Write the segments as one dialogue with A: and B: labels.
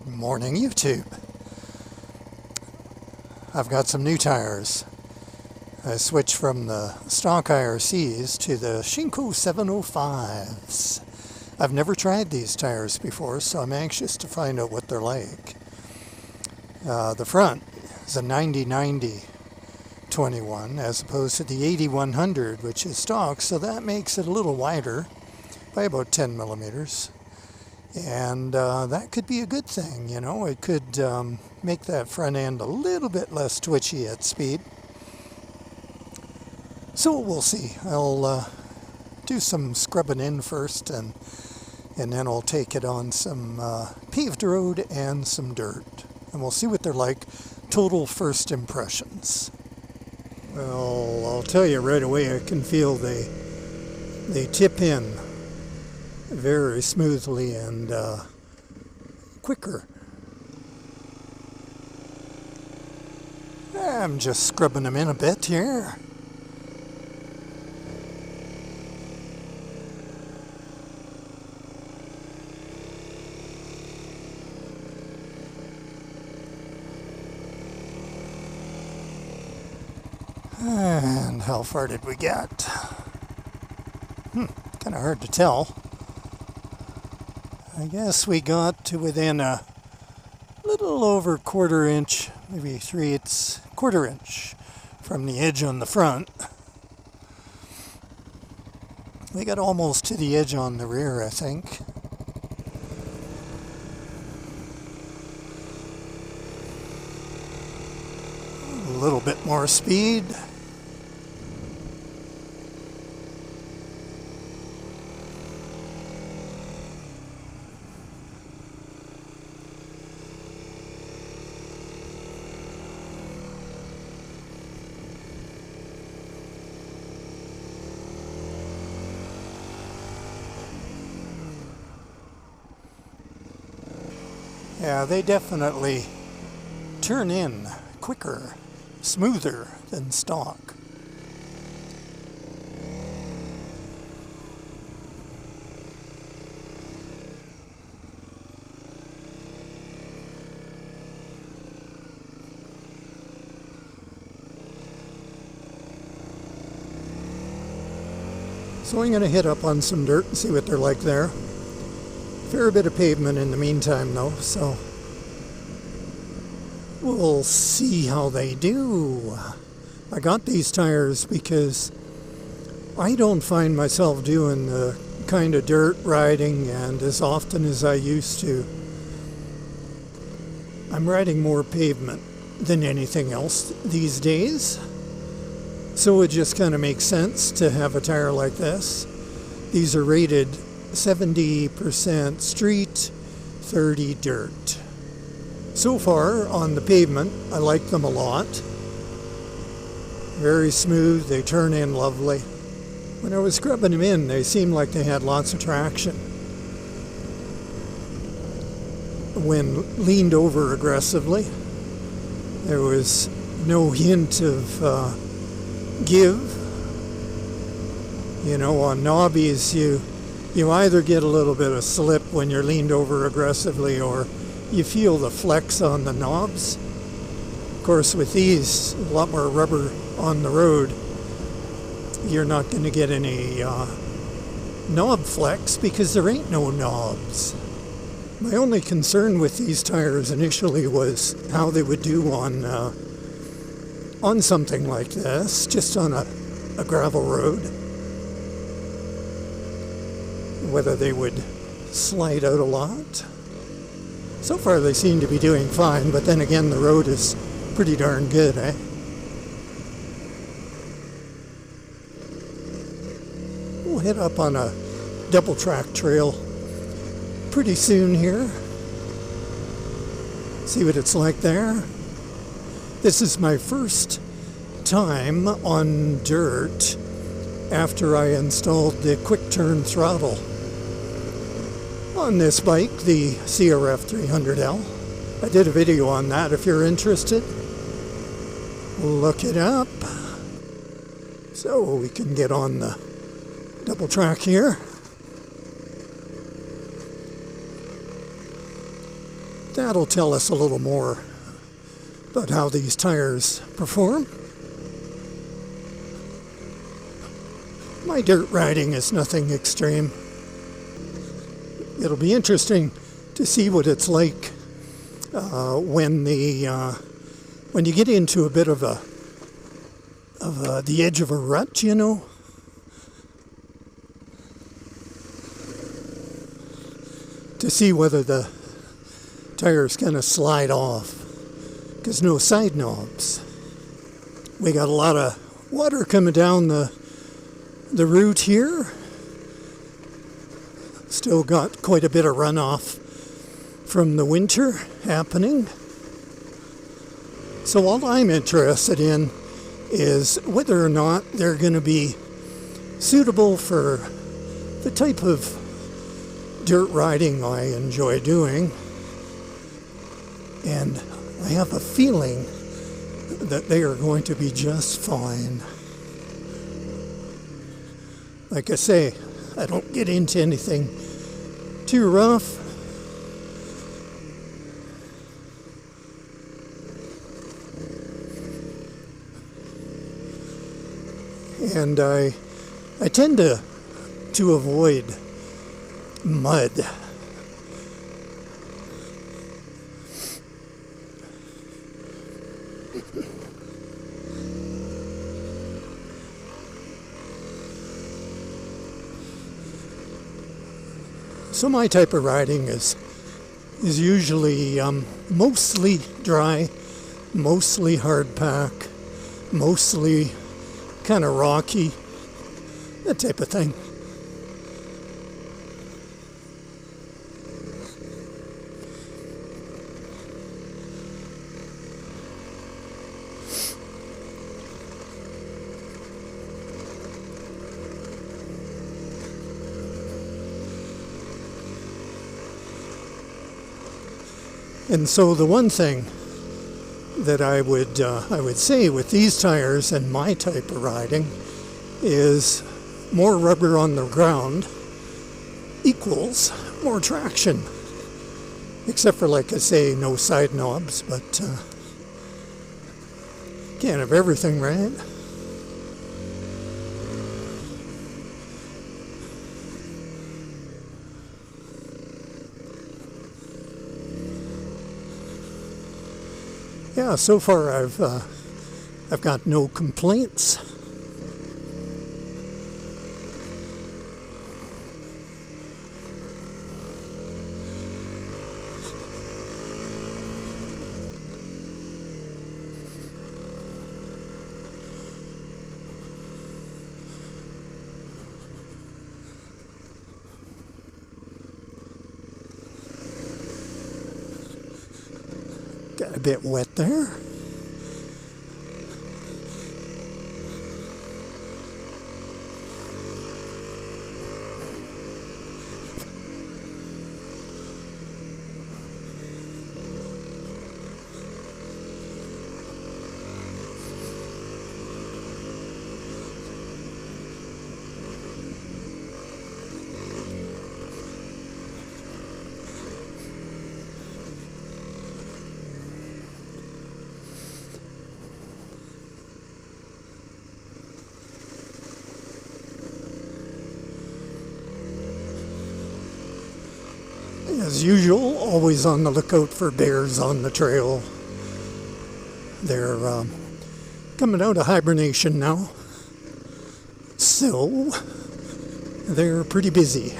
A: Good morning, YouTube. I've got some new tires. I switched from the stock IRCs to the Shinko 705's. I've never tried these tires before, so I'm anxious to find out what they're like. The front is a 90/90 21 as opposed to the 80/100, which is stock, so that makes it a little wider by about 10 millimeters. And that could be a good thing, you know. It could make that front end a little bit less twitchy at speed. So we'll see. I'll do some scrubbing in first, and then I'll take it on some paved road and some dirt. And we'll see what they're like. Total first impressions. Well, I'll tell you right away, I can feel they tip in very smoothly and quicker. I'm just scrubbing them in a bit here. And how far did we get? Kind of hard to tell. I guess we got to within a little over quarter inch, maybe 3/8 quarter inch from the edge on the front. We got almost to the edge on the rear, I think. A little bit more speed. Yeah, they definitely turn in quicker, smoother than stock. So I'm going to hit up on some dirt and see what they're like there. Fair bit of pavement in the meantime though, so we'll see how they do. I got these tires because I don't find myself doing the kind of dirt riding and as often as I used to. I'm riding more pavement than anything else these days, so it just kind of makes sense to have a tire like this. These are rated 70% street, 30 dirt. So far on the pavement, I like them a lot. Very smooth, they turn in lovely. When I was scrubbing them in, they seemed like they had lots of traction. When leaned over aggressively, there was no hint of give. You know, on knobbies, you either get a little bit of slip when you're leaned over aggressively, or you feel the flex on the knobs. Of course, with these, a lot more rubber on the road, you're not going to get any knob flex because there ain't no knobs. My only concern with these tires initially was how they would do on something like this, just on a gravel road. Whether they would slide out a lot. So far they seem to be doing fine, but then again the road is pretty darn good, eh? We'll hit up on a double track trail pretty soon here. See what it's like there. This is my first time on dirt after I installed the quick turn throttle on this bike, the CRF300L. I did a video on that if you're interested. Look it up. So we can get on the double track here. That'll tell us a little more about how these tires perform. My dirt riding is nothing extreme. It'll be interesting to see what it's like when you get into a bit of the edge of a rut, you know. To see whether the tire's gonna slide off, because no side knobs. We got a lot of water coming down the route here. Still got quite a bit of runoff from the winter happening. So all I'm interested in is whether or not they're going to be suitable for the type of dirt riding I enjoy doing. And I have a feeling that they are going to be just fine. Like I say, I don't get into anything too rough. And I tend to avoid mud. So my type of riding is usually mostly dry, mostly hard pack, mostly kind of rocky, that type of thing. And so the one thing that I would say with these tires and my type of riding is more rubber on the ground equals more traction. Except for, like I say, no side knobs, but can't have everything, right? Yeah, so far I've got no complaints. Got a bit wet there. As usual, always on the lookout for bears on the trail. They're coming out of hibernation now, so they're pretty busy.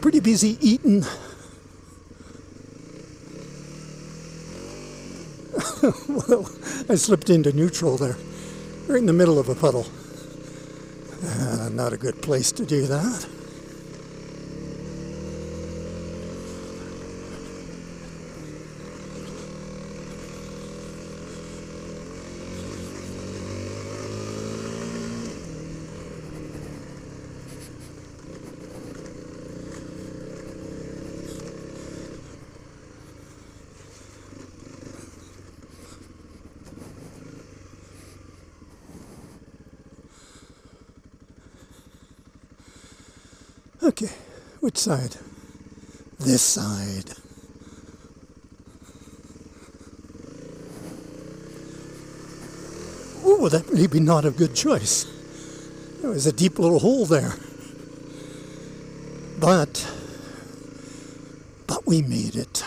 A: Pretty busy eating. Well, I slipped into neutral there, right in the middle of a puddle. Not a good place to do that. Okay, which side? This side. Oh, that may be not a good choice. There was a deep little hole there. But we made it.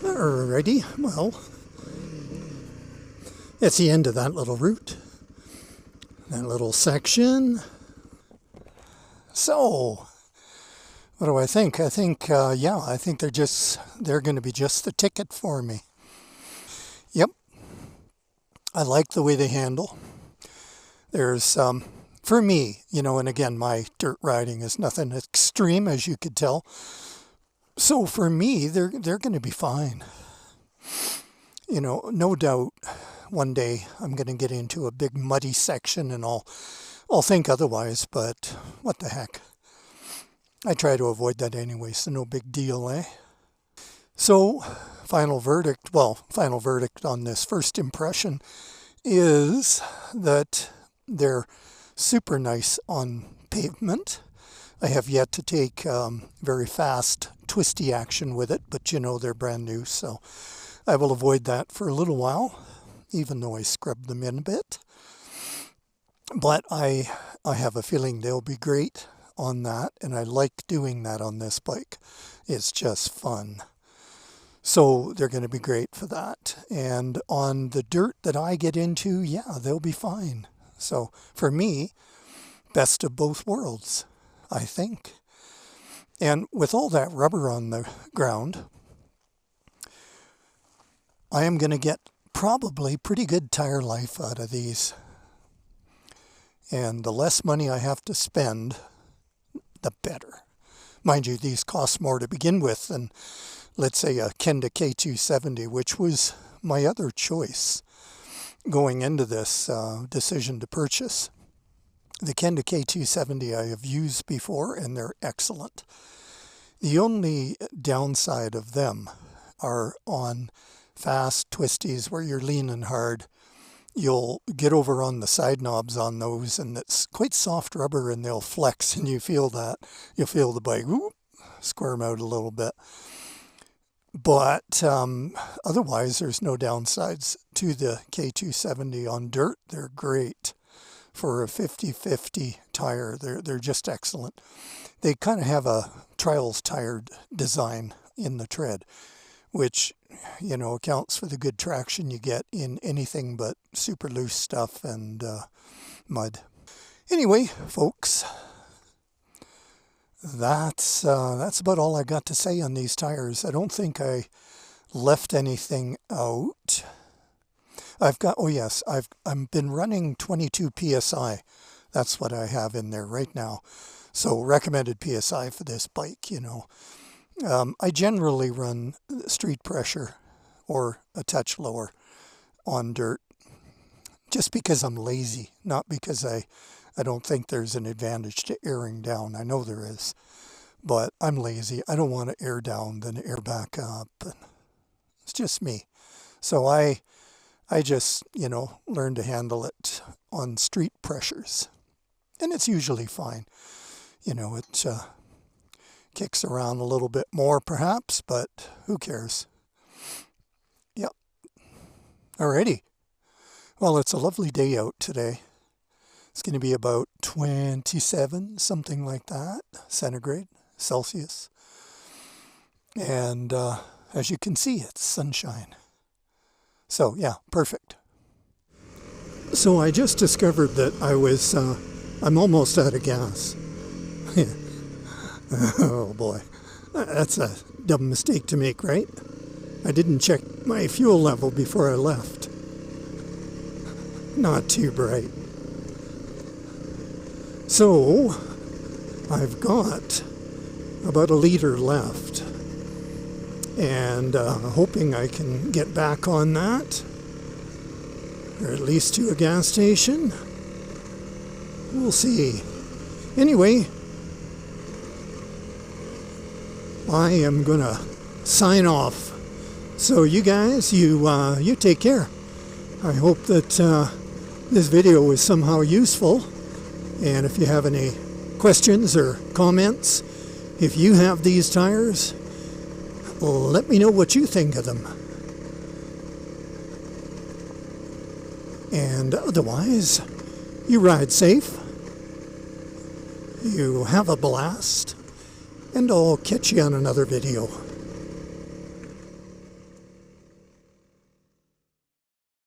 A: Alrighty, well, it's the end of that little route, that little section. So, what do I think? I think, I think they're going to be just the ticket for me. Yep, I like the way they handle. There's, for me, and again, my dirt riding is nothing extreme, as you could tell. So for me, they're going to be fine. No doubt one day I'm going to get into a big muddy section and I'll think otherwise, but what the heck. I try to avoid that anyway, so no big deal, eh? So, final verdict on this first impression is that they're super nice on pavement. I have yet to take very fast, twisty action with it, but they're brand new, so I will avoid that for a little while, even though I scrub them in a bit. But I have a feeling they'll be great on that, and I like doing that on this bike. It's just fun. So they're going to be great for that. And on the dirt that I get into, yeah, they'll be fine. So for me, best of both worlds, I think. And with all that rubber on the ground, I am going to get probably pretty good tire life out of these. And the less money I have to spend, the better. Mind you, these cost more to begin with than, let's say, a Kenda K270, which was my other choice going into this decision to purchase. The Kenda K270 I have used before, and they're excellent. The only downside of them are on fast twisties where you're leaning hard. You'll get over on the side knobs on those, and it's quite soft rubber, and they'll flex, and you feel that. You'll feel the bike squirm out a little bit. But otherwise, there's no downsides to the K270 on dirt. They're great for a 50/50 tire. They're just excellent. They kind of have a trials tire design in the tread, which, accounts for the good traction you get in anything but super loose stuff and mud. Anyway, folks, that's about all I got to say on these tires. I don't think I left anything out. I've been running 22 PSI. That's what I have in there right now. So recommended PSI for this bike, I generally run street pressure or a touch lower on dirt just because I'm lazy, not because I don't think there's an advantage to airing down. I know there is, but I'm lazy. I don't want to air down, then air back up. It's just me. So I just, learn to handle it on street pressures. And it's usually fine. It kicks around a little bit more perhaps, but who cares? Yep. Alrighty. Well, it's a lovely day out today. It's going to be about 27, something like that, centigrade, Celsius. And as you can see, it's sunshine. So yeah, perfect. So I just discovered that I'm almost out of gas. Oh boy, that's a dumb mistake to make, right? I didn't check my fuel level before I left. Not too bright. So I've got about a liter left, and hoping I can get back on that, or at least to a gas station. We'll see. Anyway, I am gonna sign off. So you guys, you take care. I hope that this video was somehow useful. And if you have any questions or comments, if you have these tires, let me know what you think of them. And otherwise, you ride safe, you have a blast, and I'll catch you on another video.